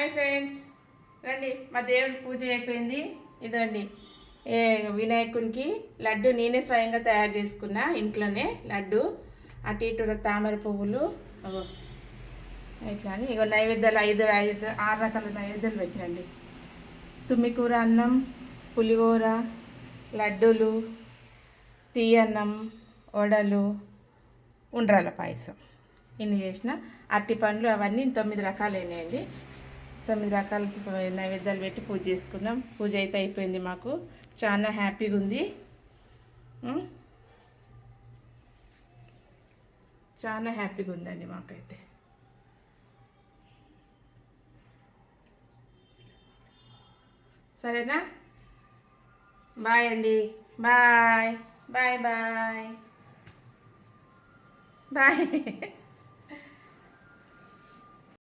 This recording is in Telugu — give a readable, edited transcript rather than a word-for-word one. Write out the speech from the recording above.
హాయ్ ఫ్రెండ్స్, రండి. మా దేవుడి పూజ అయిపోయింది. ఇదండి వినాయకునికి లడ్డు నేనే స్వయంగా తయారు చేసుకున్నా ఇంట్లోనే. లడ్డు అటు ఇటు తామర పువ్వులు ఇట్లా అని ఇక నైవేద్యాలు ఆరు రకాల నైవేద్యాలు పెట్టినండి. తుమ్మికూర అన్నం, పులిహోర, లడ్డూలు, తీయన్నం, వడలు, ఉండ్రాల పాయసం ఇన్ని చేసిన. అరటి పండ్లు అవన్నీ 9 రకాలు అయినాయండి. 9 రకాల నైవేద్యాలు పెట్టి పూజ చేసుకున్నాం. పూజ అయితే అయిపోయింది. మాకు చాలా హ్యాపీగా ఉంది. చాలా హ్యాపీగా ఉందండి మాకైతే. సరేనా? బాయ్ అండి. Bye bye bye bye.